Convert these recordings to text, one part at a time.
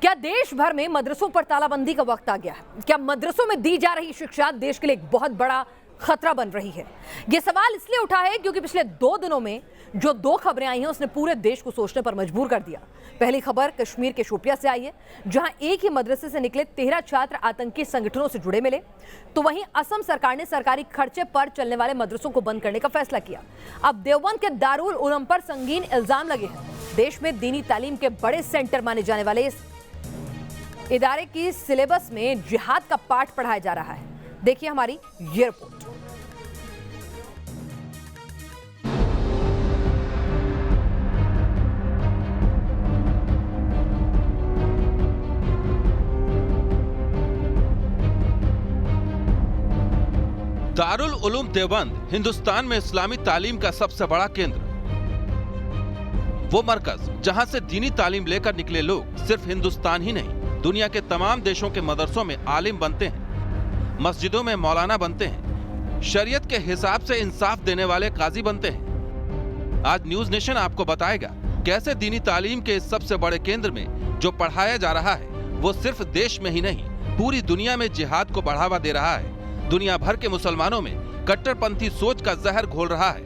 क्या देश भर में मदरसों पर तालाबंदी का वक्त आ गया है? क्या मदरसों में दी जा रही शिक्षा देश के लिए एक बहुत बड़ा खतरा बन रही है? यह सवाल इसलिए उठा है क्योंकि पिछले 2 दिनों में जो 2 खबरें आई हैं उसने पूरे देश को सोचने पर मजबूर कर दिया। पहली खबर कश्मीर के शोपियां से आई है, जहां एक ही मदरसे से निकले 13 छात्र आतंकी संगठनों से जुड़े मिले। तो वहीं असम सरकार ने सरकारी खर्चे पर चलने वाले मदरसों को बंद करने का फैसला किया। अब देवबंद के दारुल उलूम पर संगीन इल्जाम लगे हैं। देश में दीनी तालीम के बड़े सेंटर माने जाने वाले इस इदारे की सिलेबस में जिहाद का पाठ पढ़ाया जा रहा है। देखिए हमारी ये रिपोर्ट। दारुल उलूम देवबंद हिंदुस्तान में इस्लामी तालीम का सबसे बड़ा केंद्र, वो मरकज जहां से दीनी तालीम लेकर निकले लोग सिर्फ हिंदुस्तान ही नहीं दुनिया के तमाम देशों के मदरसों में आलिम बनते हैं, मस्जिदों में मौलाना बनते हैं, शरीयत के हिसाब से इंसाफ देने वाले काजी बनते हैं। आज न्यूज नेशन आपको बताएगा कैसे दीनी तालीम के इस सबसे बड़े केंद्र में जो पढ़ाया जा रहा है वो सिर्फ देश में ही नहीं पूरी दुनिया में जिहाद को बढ़ावा दे रहा है, दुनिया भर के मुसलमानों में कट्टरपंथी सोच का जहर घोल रहा है।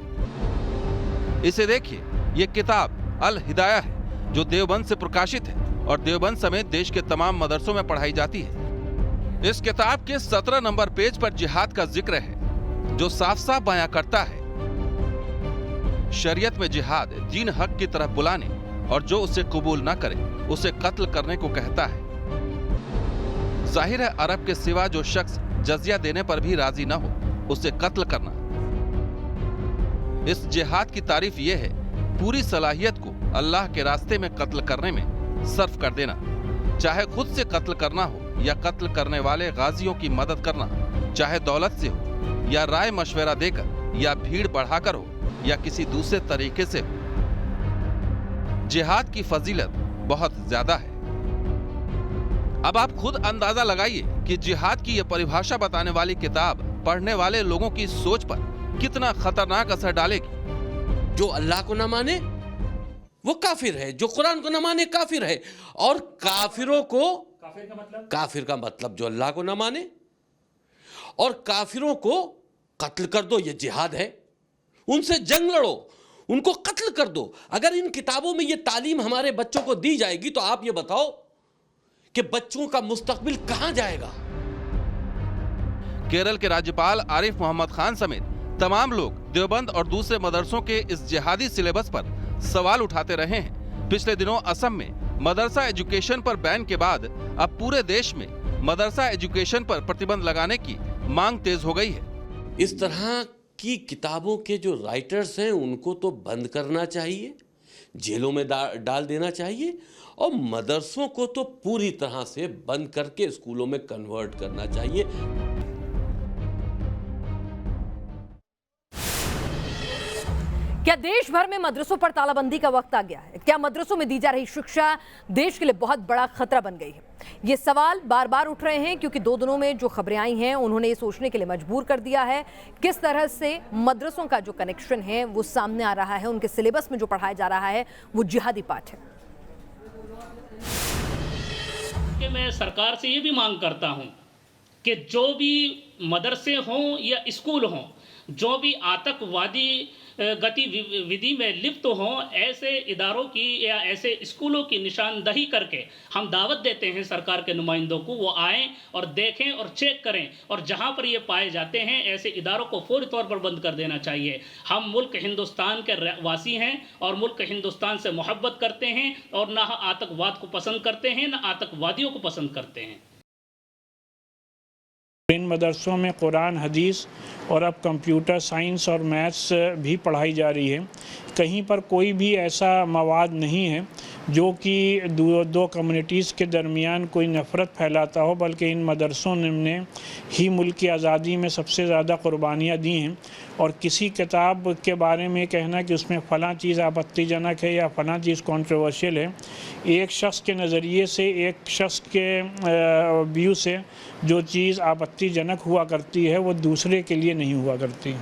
इसे देखिए, ये किताब अल हिदाया है जो देवबंद से प्रकाशित है और देवबंद समेत देश के तमाम मदरसों में पढ़ाई जाती है। इस किताब के 17 नंबर पेज पर जिहाद का जिक्र है जो साफ साफ बयां करता है शरीयत में जिहाद दीन हक की तरफ बुलाने और जो उसे कबूल न करे उसे कत्ल करने को कहता है। जाहिर है अरब के सिवा जो शख्स जजिया देने पर भी राजी न हो उसे कत्ल करना। इस जिहाद की तारीफ यह है पूरी सलाहियत को अल्लाह के रास्ते में कत्ल करने में सर्फ कर देना, चाहे खुद से कत्ल करना हो या कत्ल करने वाले गाजियों की मदद करना, चाहे दौलत से हो या राय मशवरा देकर या भीड़ बढ़ाकर हो या किसी दूसरे तरीके से हो। जिहाद की फजीलत बहुत ज्यादा है। अब आप खुद अंदाजा लगाइए कि जिहाद की यह परिभाषा बताने वाली किताब पढ़ने वाले लोगों की सोच पर कितना खतरनाक असर डालेगी। जो अल्लाह को न माने वो काफिर है, जो कुरान को न माने काफिर है, और काफिरों को काफिर का मतलब जो अल्लाह को न माने और काफिरों को कत्ल कर दो, ये जिहाद है। उनसे जंग लड़ो, उनको कत्ल कर दो। अगर इन किताबों में ये तालीम हमारे बच्चों को दी जाएगी तो आप ये बताओ कि बच्चों का मुस्तकबिल कहां जाएगा। केरल के राज्यपाल आरिफ मोहम्मद खान समेत तमाम लोग देवबंद और दूसरे मदरसों के इस जिहादी सिलेबस पर सवाल उठाते रहे हैं। पिछले दिनों असम में मदरसा एजुकेशन पर बैन के बाद अब पूरे देश में मदरसा एजुकेशन पर प्रतिबंध लगाने की मांग तेज हो गई है। इस तरह की किताबों के जो राइटर्स हैं उनको तो बंद करना चाहिए, जेलों में डाल देना चाहिए, और मदरसों को तो पूरी तरह से बंद करके स्कूलों में कन्वर्ट करना चाहिए। क्या देश भर में मदरसों पर तालाबंदी का वक्त आ गया है? क्या मदरसों में दी जा रही शिक्षा देश के लिए बहुत बड़ा खतरा बन गई है? ये सवाल बार बार उठ रहे हैं क्योंकि 2 दिनों में जो खबरें आई हैं उन्होंने ये सोचने के लिए मजबूर कर दिया है किस तरह से मदरसों का जो कनेक्शन है वो सामने आ रहा है। उनके सिलेबस में जो पढ़ाया जा रहा है वो जिहादी पाठ है। कि मैं सरकार से ये भी मांग करता हूं कि जो भी मदरसे हों या स्कूल हों, जो भी आतंकवादी गतिविधि में लिप्त हों, ऐसे इदारों की या ऐसे स्कूलों की निशानदही करके हम दावत देते हैं सरकार के नुमाइंदों को, वो आएँ और देखें और चेक करें, और जहां पर ये पाए जाते हैं ऐसे इदारों को फौरी तौर पर बंद कर देना चाहिए। हम मुल्क हिंदुस्तान के वासी हैं और मुल्क हिंदुस्तान से मोहब्बत करते हैं और ना आतंकवाद को पसंद करते हैं ना आतंकवादियों को पसंद करते हैं। इन मदरसों में कुरान, हदीस और अब कंप्यूटर साइंस और मैथ्स भी पढ़ाई जा रही है। कहीं पर कोई भी ऐसा मवाद नहीं है जो कि दो कम्युनिटीज़ के दरमियान कोई नफ़रत फैलाता हो, बल्कि इन मदरसों ने ही मुल्क की आज़ादी में सबसे ज़्यादा कुर्बानियाँ दी हैं। और किसी किताब के बारे में कहना कि उसमें फ़लाँ चीज़ आपत्तिजनक है या फ़लाँ चीज़ कंट्रोवर्शियल है, एक शख्स के नज़रिए से, एक शख्स के व्यू से जो चीज़ आपत्तिजनक हुआ करती है वो दूसरे के लिए नहीं हुआ करती।